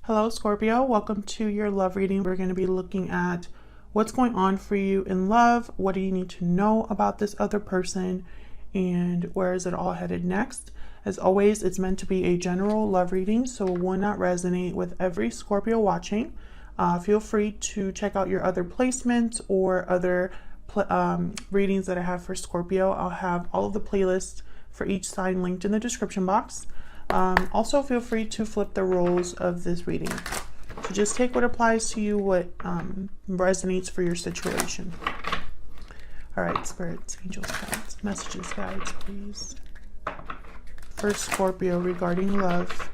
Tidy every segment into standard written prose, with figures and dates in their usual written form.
Hello Scorpio, welcome to your love reading. We're going to be looking at what's going on for you in love, what do you need to know about this other person, and where is it all headed next. As always, it's meant to be a general love reading, so it will not resonate with every Scorpio watching. Feel free to check out your other placements or other readings that I have for Scorpio. I'll have all of the playlists for each sign linked in the description box. Also feel free to flip the roles of this reading. So just take what applies to you, what resonates for your situation. All right, spirits, angels, guides, messages, guides, please. For Scorpio regarding love.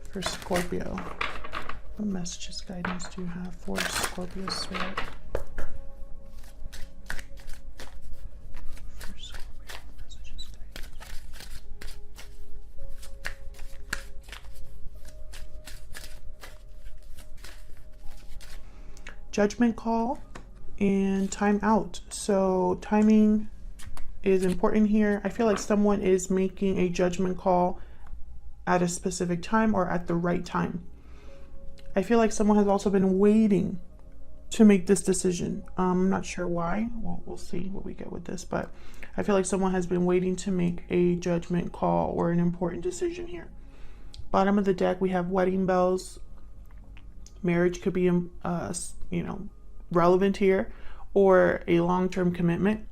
For Scorpio, what messages, guidance do you have for Scorpio spirit? Judgment call and time out. So timing is important here. I feel like someone is making a judgment call at a specific time or at the right time. I feel like someone has also been waiting to make this decision. I'm not sure why. Well, we'll see what we get with this, but I feel like someone has been waiting to make a judgment call or an important decision here. Bottom of the deck, we have wedding bells. Marriage could be relevant here, or a long-term commitment.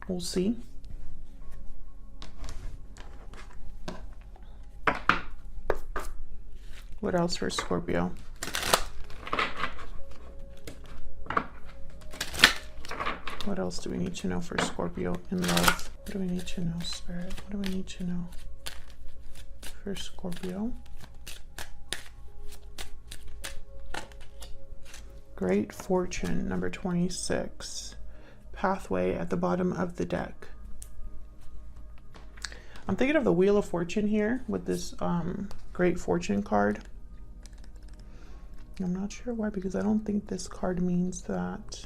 We'll see. What else for Scorpio? What else do we need to know for Scorpio in love? What do we need to know, Spirit? What do we need to know for Scorpio? Great Fortune, number 26. Pathway at the bottom of the deck. I'm thinking of the Wheel of Fortune here with this Great Fortune card. I'm not sure why, because I don't think this card means that.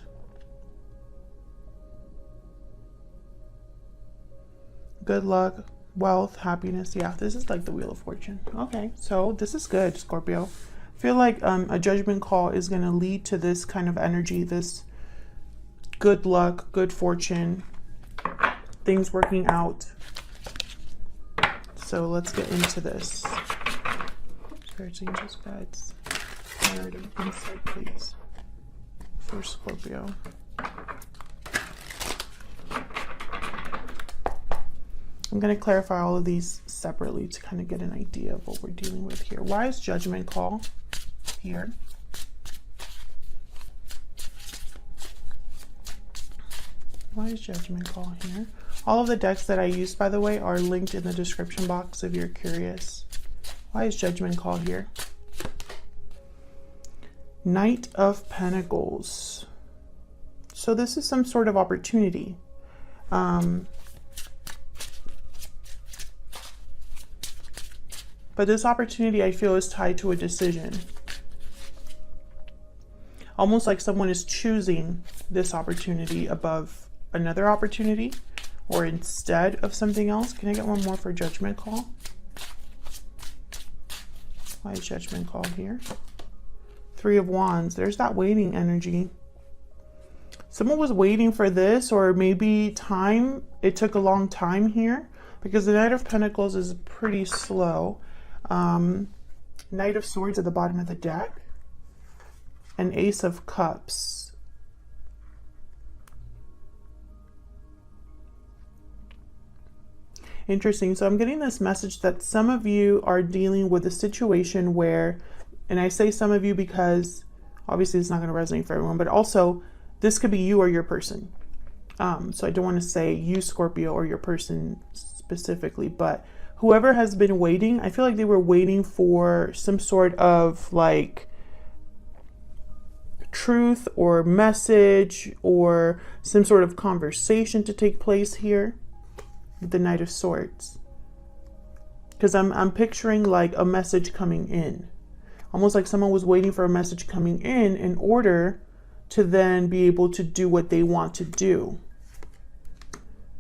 Good luck, wealth, happiness. Yeah, this is like the Wheel of Fortune. Okay, so this is good, Scorpio. I feel like a judgment call is going to lead to this kind of energy, this good luck, good fortune, things working out. So let's get into this. Spirits, angels, guides, narrative insight, please, for Scorpio. I'm going to clarify all of these separately to kind of get an idea of what we're dealing with here. Why is judgment call here? Why is judgment call here? All of the decks that I used, by the way, are linked in the description box if you're curious. Why is judgment call here? Knight of Pentacles. So this is some sort of opportunity. But this opportunity, I feel, is tied to a decision. Almost like someone is choosing this opportunity above another opportunity, or instead of something else. Can I get one more for judgment call? Why is judgment call here? Three of Wands. There's that waiting energy. Someone was waiting for this, or maybe time. It took a long time here because the Knight of Pentacles is pretty slow. Knight of Swords at the bottom of the deck, and Ace of Cups. Interesting. So I'm getting this message that some of you are dealing with a situation where, and I say some of you because obviously it's not going to resonate for everyone, but also this could be you or your person. So I don't want to say you, Scorpio, or your person specifically, but whoever has been waiting, I feel like they were waiting for some sort of like truth or message or some sort of conversation to take place here with the Knight of Swords. Because I'm picturing like a message coming in. Almost like someone was waiting for a message coming in order to then be able to do what they want to do.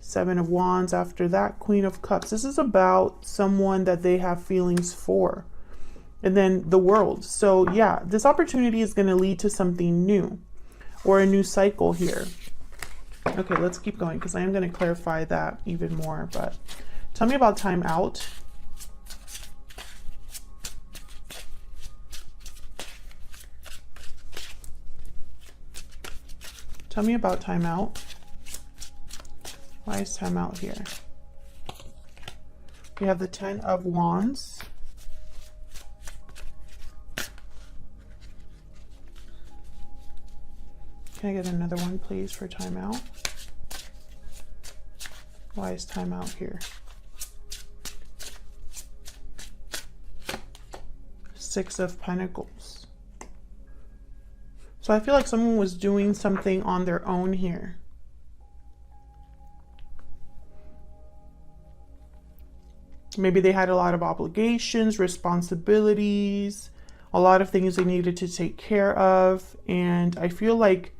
Seven of Wands after that, Queen of Cups. This is about someone that they have feelings for. And then the World. So yeah, this opportunity is going to lead to something new or a new cycle here. Okay, let's keep going because I am going to clarify that even more. But tell me about time out. Tell me about time out. Why is time out here? We have the 10 of Wands. Can I get another one, please, for time out? Why is time out here? 6 of Pentacles. So I feel like someone was doing something on their own here. Maybe they had a lot of obligations, responsibilities, a lot of things they needed to take care of. And I feel like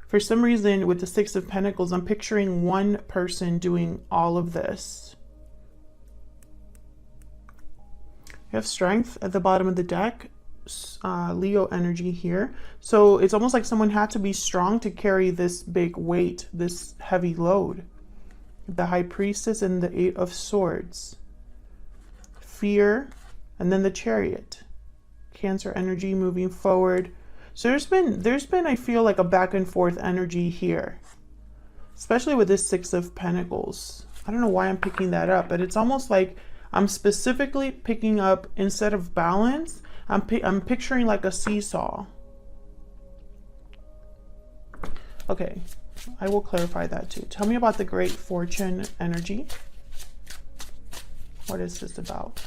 for some reason with the 6 of Pentacles, I'm picturing one person doing all of this. You have Strength at the bottom of the deck, Leo energy here. So it's almost like someone had to be strong to carry this big weight, this heavy load. The High Priestess and the 8 of Swords. Fear, and then the Chariot. Cancer energy moving forward. So there's been I feel like a back and forth energy here, especially with this 6 of Pentacles. I don't know why I'm picking that up, but it's almost like I'm specifically picking up, instead of balance, I'm picturing like a seesaw. Okay, I will clarify that too. Tell me about the Great Fortune energy. What is this about?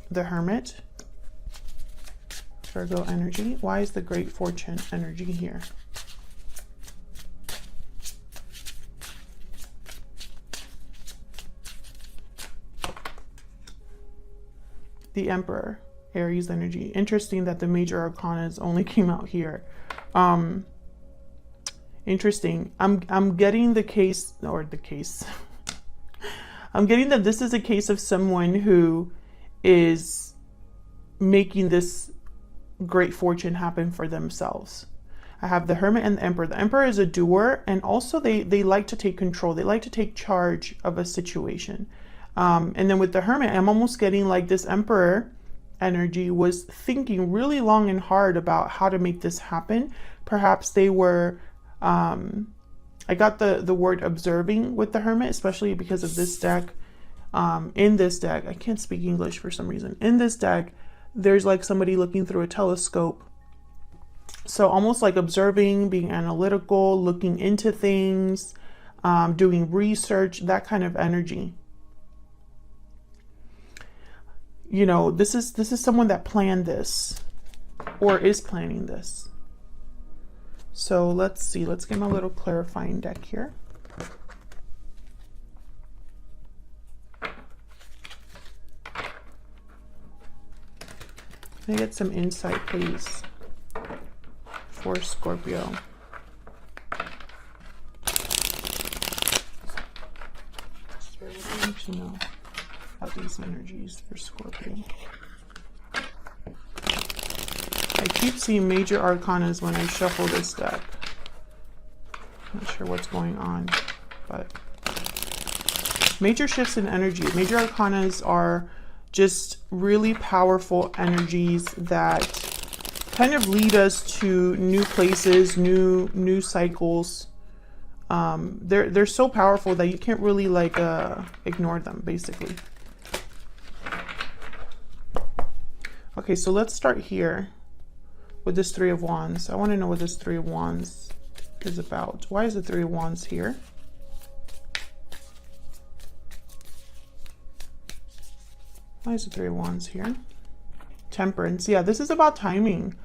The Hermit, Virgo energy. Why is the Great Fortune energy here? The Emperor, Aries energy. Interesting that the major arcanas only came out here. Interesting. I'm getting the case, or the case. I'm getting that this is a case of someone who is making this great fortune happen for themselves. I have the Hermit and the Emperor. The Emperor is a doer, and also they like to take control. They like to take charge of a situation. And then with the Hermit, I'm almost getting like this Emperor energy was thinking really long and hard about how to make this happen. Perhaps they were, I got the word observing with the Hermit, especially because of this deck. In this deck, I can't speak English for some reason. In this deck, there's like somebody looking through a telescope. So almost like observing, being analytical, looking into things, doing research, that kind of energy. You know, this is someone that planned this or is planning this. So let's see, let's get my little clarifying deck here. Can I get some insight, please, for Scorpio? So what do you need to know about these energies for Scorpio? I keep seeing major arcanas when I shuffle this deck. Not sure what's going on, but major shifts in energy. Major arcanas are just really powerful energies that kind of lead us to new places, new cycles. They're so powerful that you can't really like ignore them, basically. Okay, so let's start here with this 3 of Wands. I want to know what this 3 of Wands is about. Why is the 3 of Wands here? Why is the 3 of Wands here? Temperance. Yeah, this is about timing.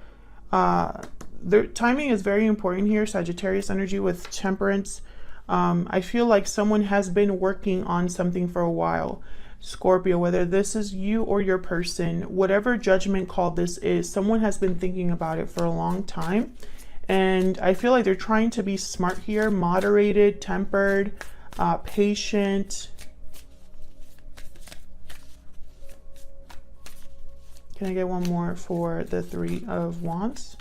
Timing is very important here. Sagittarius energy with Temperance. I feel like someone has been working on something for a while. Scorpio, whether this is you or your person, whatever judgment call this is, someone has been thinking about it for a long time. And I feel like they're trying to be smart here, moderated, tempered, patient. Can I get one more for the Three of Wands?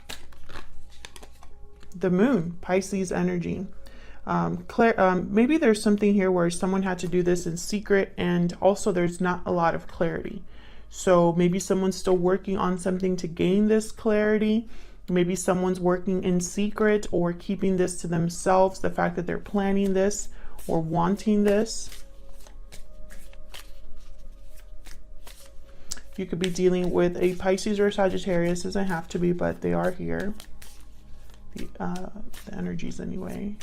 The Moon, Pisces energy. Maybe there's something here where someone had to do this in secret, and also there's not a lot of clarity. So maybe someone's still working on something to gain this clarity. Maybe someone's working in secret or keeping this to themselves, the fact that they're planning this or wanting this. You could be dealing with a Pisces or Sagittarius. Doesn't have to be, but they are here. The energies anyway.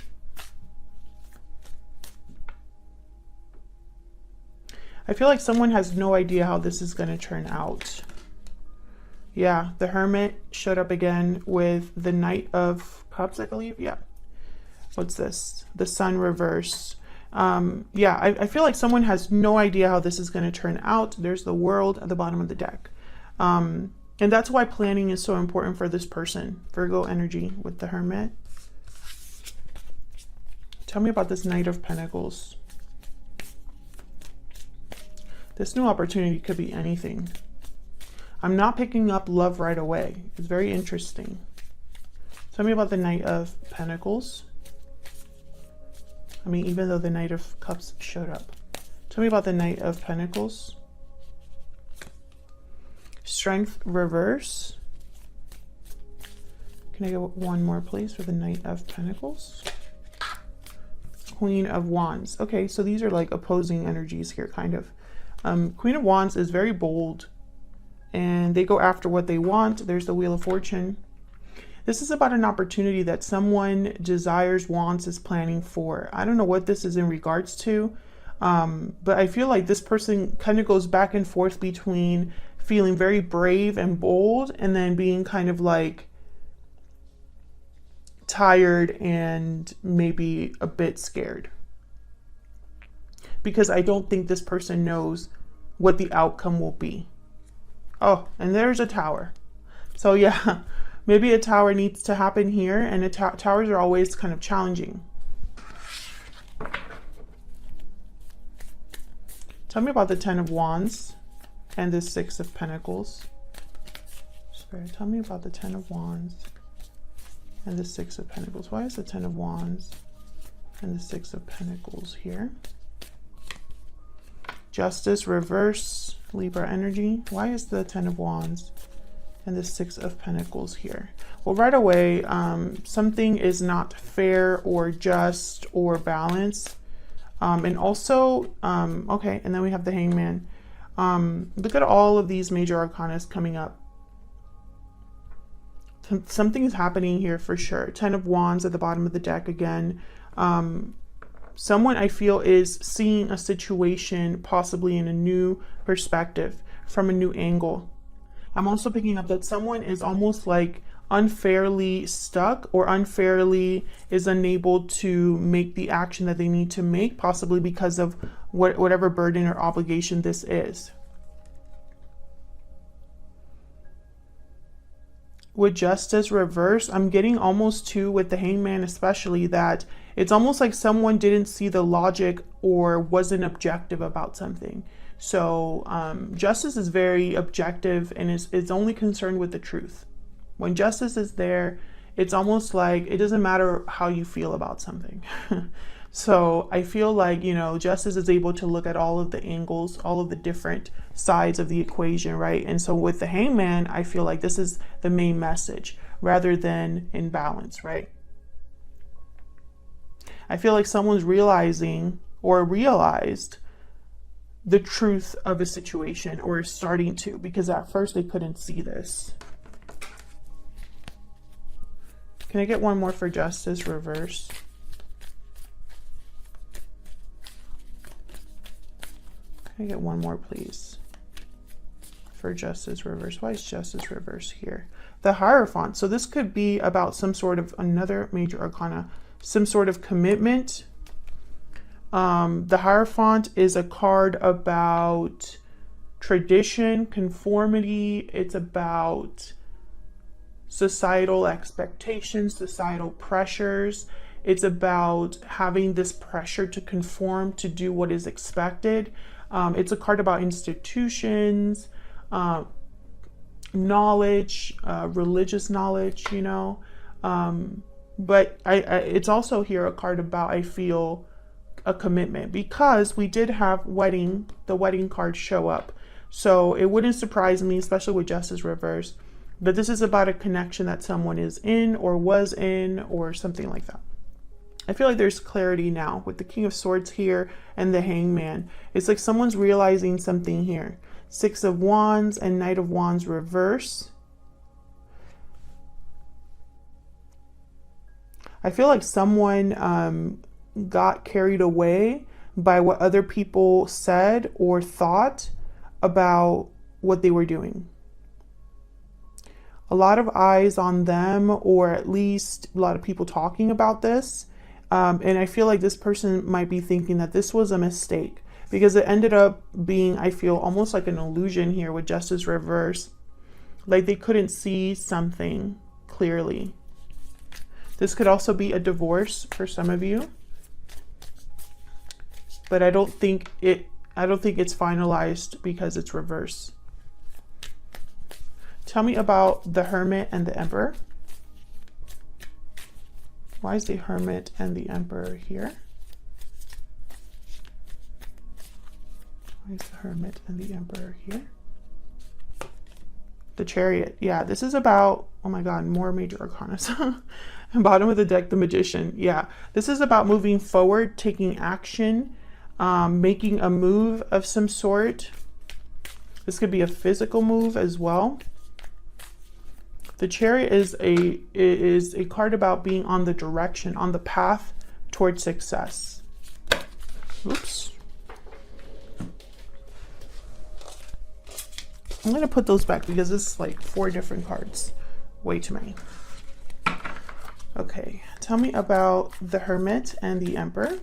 I feel like someone has no idea how this is going to turn out. Yeah, the Hermit showed up again with the Knight of Cups, I believe. Yeah. What's this? The Sun reverse. Yeah, I feel like someone has no idea how this is going to turn out. There's the World at the bottom of the deck. And that's why planning is so important for this person. Virgo energy with the Hermit. Tell me about this Knight of Pentacles. This new opportunity could be anything. I'm not picking up love right away. It's very interesting. Tell me about the Knight of Pentacles. I mean, even though the Knight of Cups showed up. Tell me about the Knight of Pentacles. Strength reverse. Can I get one more, please, for the Knight of Pentacles? Queen of Wands. Okay, so these are like opposing energies here, kind of. Queen of Wands is very bold, and they go after what they want. There's the Wheel of Fortune. This is about an opportunity that someone desires, wants, is planning for. I don't know what this is in regards to, but I feel like this person kind of goes back and forth between feeling very brave and bold and then being kind of like tired and maybe a bit scared. Because I don't think this person knows what the outcome will be. Oh, and there's a Tower. So yeah, maybe a Tower needs to happen here, and towers are always kind of challenging. Tell me about the Ten of Wands and the Six of Pentacles. Spirit, tell me about the Ten of Wands and the Six of Pentacles. Why is the Ten of Wands and the Six of Pentacles here? Justice reverse, Libra energy. Why is the Ten of Wands and the Six of Pentacles here? Well, right away, something is not fair or just or balanced. And also, okay, and then we have the Hangman. Look at all of these major arcanas coming up. Something is happening here for sure. Ten of Wands at the bottom of the deck again. Someone I feel is seeing a situation possibly in a new perspective, from a new angle. I'm also picking up that someone is almost like unfairly stuck or unfairly is unable to make the action that they need to make, possibly because of whatever burden or obligation this is. With Justice reverse, I'm getting almost to, with the Hangman especially, that it's almost like someone didn't see the logic or wasn't objective about something. So justice is very objective and is only concerned with the truth. When justice is there, it's almost like it doesn't matter how you feel about something. So I feel like, you know, justice is able to look at all of the angles, all of the different sides of the equation, right? And so with the Hangman, I feel like this is the main message rather than imbalance, right? I feel like someone's realizing or realized the truth of a situation, or is starting to, because at first they couldn't see this. Can I get one more for Justice reverse? Can I get one more, please, for Justice reverse? Why is Justice reverse here? The Hierophant. So this could be about some sort of another major arcana, some sort of commitment. The Hierophant is a card about tradition, conformity. It's about societal expectations, societal pressures. It's about having this pressure to conform, to do what is expected. It's a card about institutions, knowledge, religious knowledge, you know. But it's also here a card about, I feel, a commitment, because we did have the wedding card show up. So it wouldn't surprise me, especially with Justice reverse, that this is about a connection that someone is in or was in or something like that. I feel like there's clarity now with the King of Swords here and the Hangman. It's like someone's realizing something here. 6 of Wands and Knight of Wands reverse. I feel like someone got carried away by what other people said or thought about what they were doing. A lot of eyes on them, or at least a lot of people talking about this. And I feel like this person might be thinking that this was a mistake, because it ended up being, I feel, almost like an illusion here with Justice reverse. Like they couldn't see something clearly. This could also be a divorce for some of you. But I don't think it's finalized because it's reverse. Tell me about the Hermit and the Emperor. Why is the Hermit and the Emperor here? Why is the Hermit and the Emperor here? The Chariot. Yeah, this is about, oh my God, more major arcana. Bottom of the deck, the Magician. Yeah, this is about moving forward, taking action, making a move of some sort. This could be a physical move as well. The Chariot is a card about being on the direction, on the path towards success. Oops. I'm going to put those back because this is like 4 different cards. Way too many. Okay, tell me about the Hermit and the Emperor.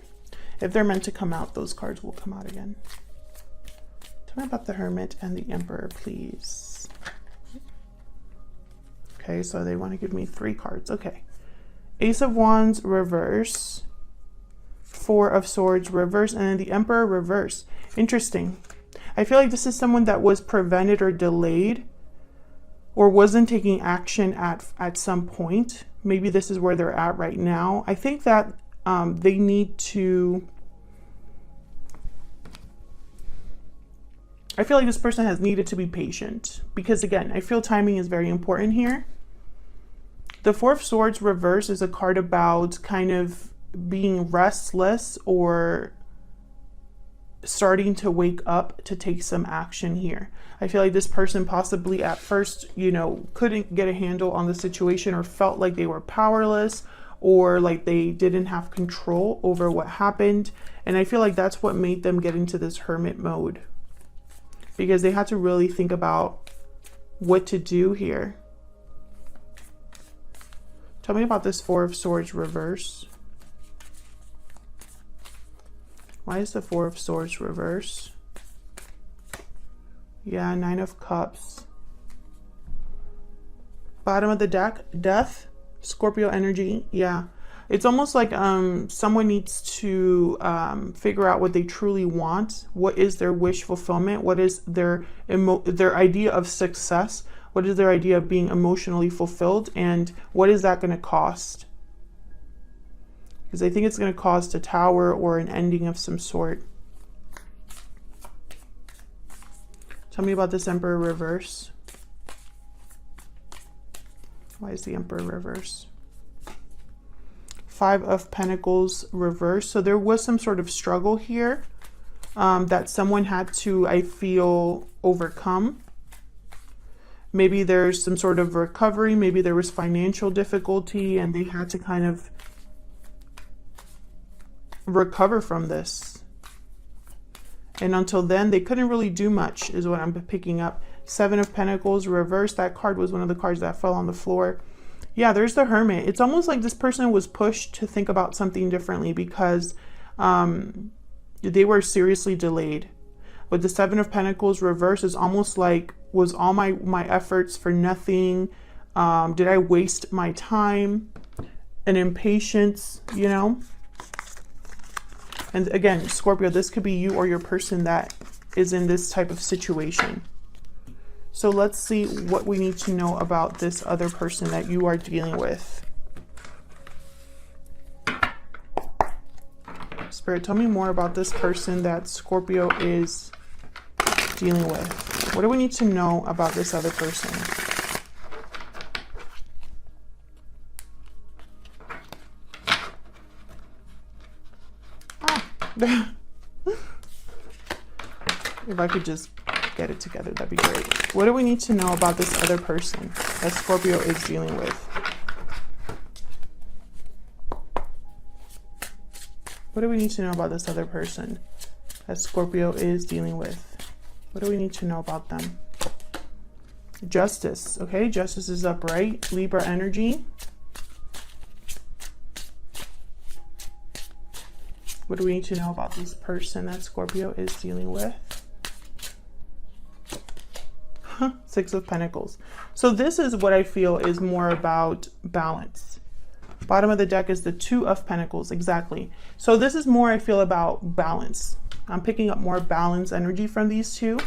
If they're meant to come out, those cards will come out again. Tell me about the Hermit and the Emperor, please. Okay, so they want to give me 3 cards. Okay. Ace of Wands reverse. 4 of Swords reverse. And then the Emperor reverse. Interesting. I feel like this is someone that was prevented or delayed, or wasn't taking action at some point. Maybe this is where they're at right now. I think that they need to... I feel like this person has needed to be patient, because again, I feel timing is very important here. The 4 of Swords reverse is a card about kind of being restless or starting to wake up to take some action here. I feel like this person possibly at first, you know, couldn't get a handle on the situation, or felt like they were powerless, or like they didn't have control over what happened. And I feel like that's what made them get into this hermit mode, because they had to really think about what to do here. Tell me about this 4 of Swords reverse. Why is the 4 of Swords reverse? Yeah, 9 of Cups. Bottom of the deck, Death, Scorpio energy. Yeah, it's almost like someone needs to figure out what they truly want. What is their wish fulfillment? What is their idea of success? What is their idea of being emotionally fulfilled? And what is that going to cost? Because I think it's going to cost a tower or an ending of some sort. Tell me about this Emperor reverse. Why is the Emperor reverse? 5 of Pentacles reverse. So there was some sort of struggle here that someone had to, I feel, overcome. Maybe there's some sort of recovery. Maybe there was financial difficulty and they had to kind of recover from this. And until then, they couldn't really do much, is what I'm picking up. 7 of Pentacles reverse. That card was one of the cards that fell on the floor. Yeah, there's the Hermit. It's almost like this person was pushed to think about something differently, because they were seriously delayed. With the 7 of Pentacles reverse, is almost like, was all my efforts for nothing? Did I waste my time? An impatience, you know? And again, Scorpio, this could be you or your person that is in this type of situation. So let's see what we need to know about this other person that you are dealing with. Spirit, tell me more about this person that Scorpio is dealing with. What do we need to know about this other person? If I could just get it together, that'd be great. What do we need to know about this other person that Scorpio is dealing with? What do we need to know about this other person that Scorpio is dealing with? What do we need to know about them? Justice. Okay, Justice is upright. Libra energy. What do we need to know about this person that Scorpio is dealing with? Six of Pentacles. So this is what I feel is more about balance. Bottom of the deck is the Two of Pentacles. Exactly. So this is more, I feel, about balance. I'm picking up more balance energy from these two.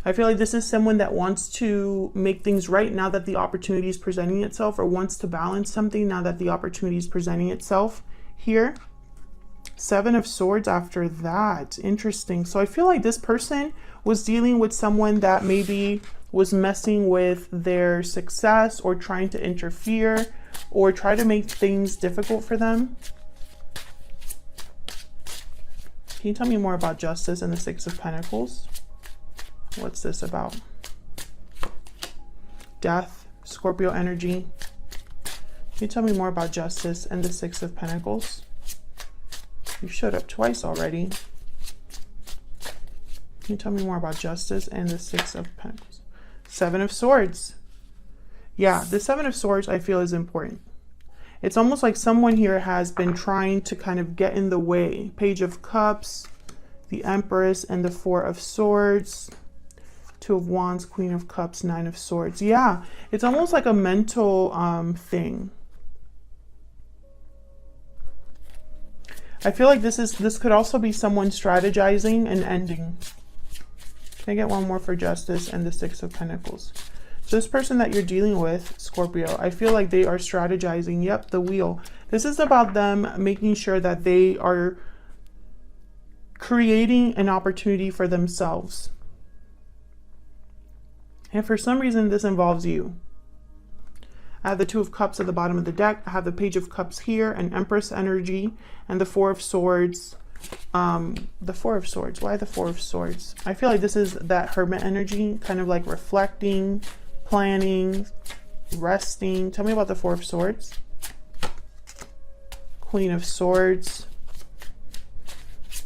I feel like this is someone that wants to make things right now that the opportunity is presenting itself, or wants to balance something now that the opportunity is presenting itself here. Seven of Swords after that. Interesting. So I feel like this person was dealing with someone that maybe was messing with their success, or trying to interfere, or try to make things difficult for them. Can you tell me more about Justice and the Six of Pentacles? What's this about? Death, Scorpio energy. Can you tell me more about Justice and the Six of Pentacles? You showed up twice already. Can you tell me more about Justice and the Six of Pentacles? Seven of Swords. Yeah, the Seven of Swords I feel is important. It's almost like someone here has been trying to kind of get in the way. Page of Cups, the Empress, and the Four of Swords. Two of Wands, Queen of Cups, Nine of Swords. Yeah, it's almost like a mental thing. I feel like this could also be someone strategizing and ending. Can I get one more for Justice and the Six of Pentacles? So this person that you're dealing with, Scorpio, I feel like they are strategizing. Yep, the Wheel. This is about them making sure that they are creating an opportunity for themselves. And for some reason, this involves you. I have the Two of Cups at the bottom of the deck. I have the Page of Cups here, and Empress energy, and the Four of Swords. The Four of Swords. Why the Four of Swords? I feel like this is that Hermit energy, kind of like reflecting, planning, resting. Tell me about the Four of Swords. Queen of Swords.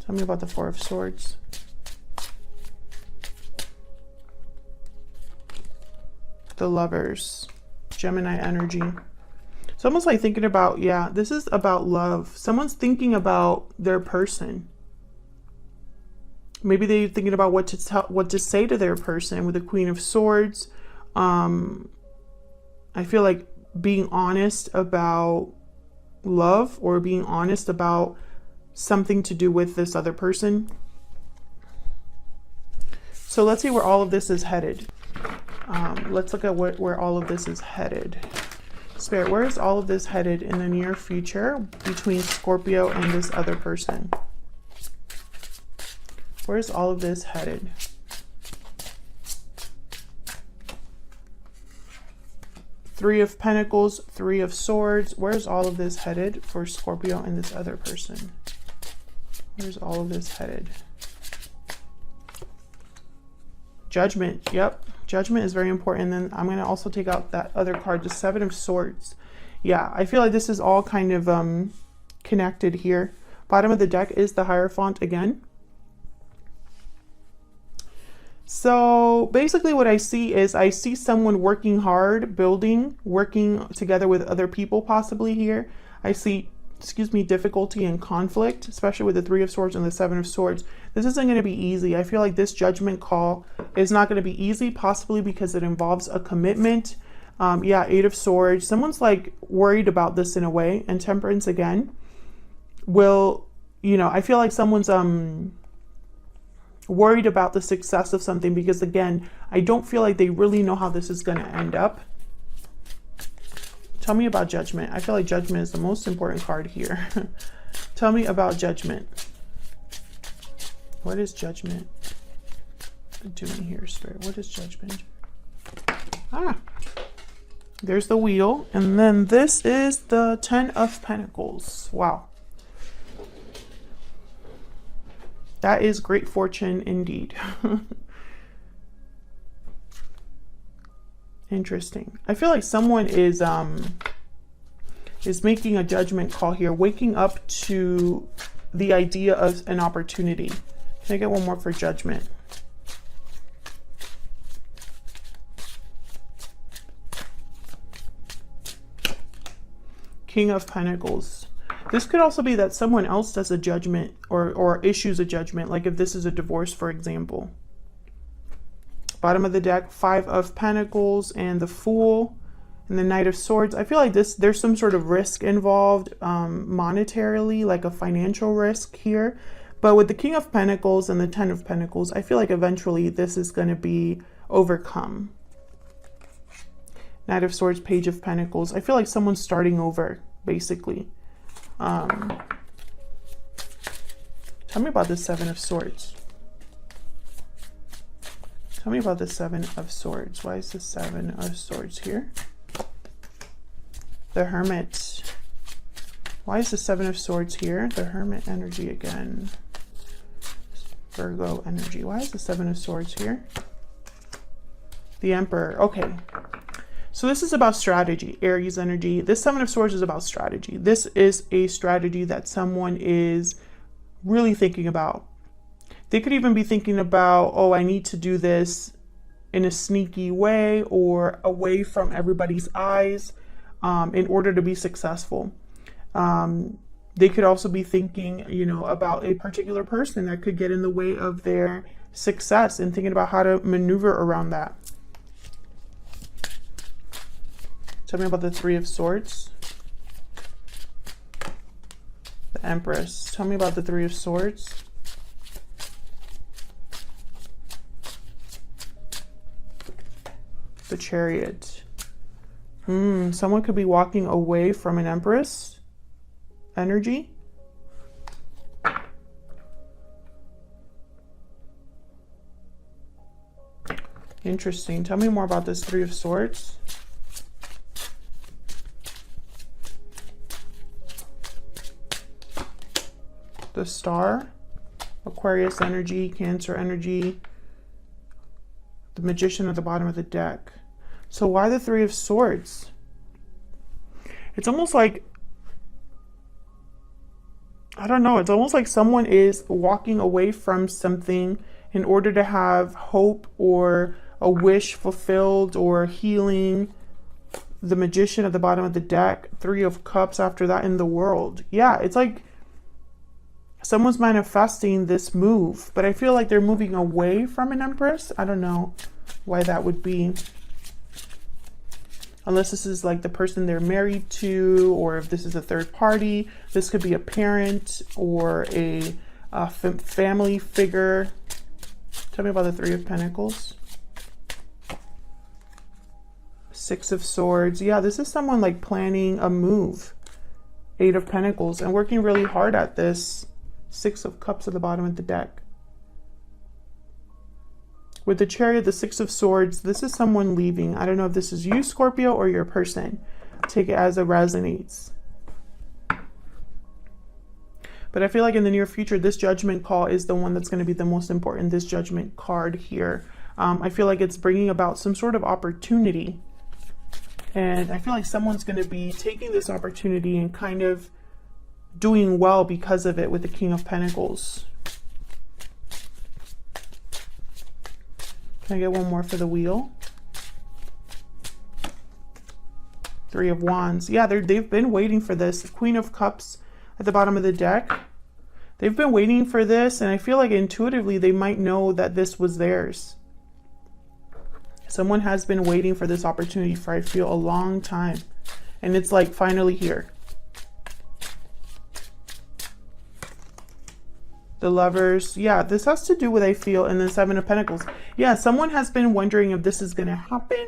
Tell me about the Four of Swords. The Lovers. Gemini energy. It's almost like thinking about, yeah, this is about love. Someone's thinking about their person. Maybe they're thinking about what to say to their person with the Queen of Swords. I feel like being honest about love, or being honest about something to do with this other person. So let's see where all of this is headed. Let's look at where all of this is headed. Spirit, where is all of this headed in the near future between Scorpio and this other person? Where is all of this headed? Three of Pentacles, Three of Swords. Where's all of this headed for Scorpio and this other person? Where's all of this headed? Judgment. Yep. Judgment is very important. And then I'm going to also take out that other card, the Seven of Swords. Yeah, I feel like this is all kind of connected here. Bottom of the deck is the Hierophant again. So basically what I see is I see someone working hard, building, working together with other people possibly here. I see, difficulty and conflict, especially with the Three of Swords and the Seven of Swords. This isn't going to be easy. I feel like this judgment call is not going to be easy, possibly because it involves a commitment. Yeah, Eight of Swords. Someone's like worried about this in a way. And Temperance again will, I feel like someone's worried about the success of something, because again, I don't feel like they really know how this is going to end up. Tell me about Judgment. I feel like Judgment is the most important card here. Tell me about Judgment. What is Judgment doing here, Spirit? What is Judgment? Ah, there's the Wheel. And then this is the 10 of Pentacles. Wow. That is great fortune indeed. Interesting. I feel like someone is making a judgment call here, waking up to the idea of an opportunity. Can I get one more for Judgment? King of Pentacles. This could also be that someone else does a judgment or issues a judgment, like if this is a divorce, for example. Bottom of the deck, 5 of Pentacles and the Fool and the Knight of Swords. I feel like there's some sort of risk involved monetarily, like a financial risk here. But with the King of Pentacles and the 10 of Pentacles, I feel like eventually this is going to be overcome. Knight of Swords, Page of Pentacles. I feel like someone's starting over, basically. Tell me about the 7 of Swords. Tell me about the 7 of Swords. Why is the 7 of Swords here? The Hermit. Why is the 7 of Swords here? The Hermit energy again. Virgo energy. Why is the 7 of Swords here? The Emperor. Okay. So this is about strategy, Aries energy. This 7 of Swords is about strategy. This is a strategy that someone is really thinking about. They could even be thinking about, oh, I need to do this in a sneaky way or away from everybody's eyes in order to be successful. They could also be thinking, you know, about a particular person that could get in the way of their success and thinking about how to maneuver around that. Tell me about the 3 of Swords. The Empress. Tell me about the 3 of Swords. The Chariot. Someone could be walking away from an Empress energy. Interesting. Tell me more about this 3 of Swords. The Star, Aquarius energy, Cancer energy, the Magician at the bottom of the deck. So why the 3 of Swords? It's almost like, I don't know, it's almost like someone is walking away from something in order to have hope or a wish fulfilled or healing. The Magician at the bottom of the deck, 3 of Cups after that in the World. Yeah, it's like someone's manifesting this move, but I feel like they're moving away from an Empress. I don't know why that would be. Unless this is like the person they're married to, or if this is a third party. This could be a parent or a family figure. Tell me about the 3 of Pentacles. 6 of Swords. Yeah, this is someone like planning a move. 8 of Pentacles and working really hard at this. 6 of Cups at the bottom of the deck. With the Chariot, the 6 of Swords, this is someone leaving. I don't know if this is you, Scorpio, or your person. Take it as it resonates. But I feel like in the near future, this judgment call is the one that's going to be the most important. This judgment card here. I feel like it's bringing about some sort of opportunity. And I feel like someone's going to be taking this opportunity and kind of doing well because of it with the King of Pentacles. Can I get one more for the Wheel? 3 of Wands. Yeah, they've been waiting for this. Queen of Cups at the bottom of the deck. They've been waiting for this, and I feel like intuitively they might know that this was theirs. Someone has been waiting for this opportunity for, I feel, a long time. And it's like finally here. the Lovers. Yeah, this has to do with, I feel, and the Seven of Pentacles. Yeah, someone has been wondering if this is going to happen.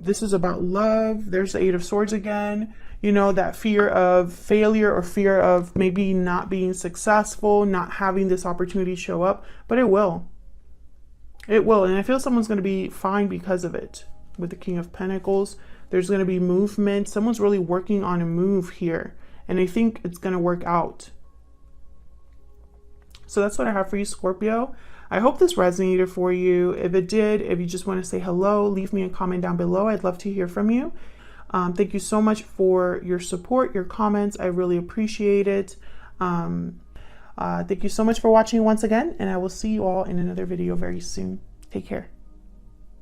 This is about love. There's the Eight of Swords again. You know, that fear of failure or fear of maybe not being successful, not having this opportunity show up, but it will. It will. And I feel someone's going to be fine because of it. With the King of Pentacles, there's going to be movement. Someone's really working on a move here, and I think it's going to work out. So that's what I have for you, Scorpio. I hope this resonated for you. If it did, if you just want to say hello, leave me a comment down below. I'd love to hear from you. Thank you so much for your support, your comments. I really appreciate it. Thank you so much for watching once again, and I will see you all in another video very soon. Take care.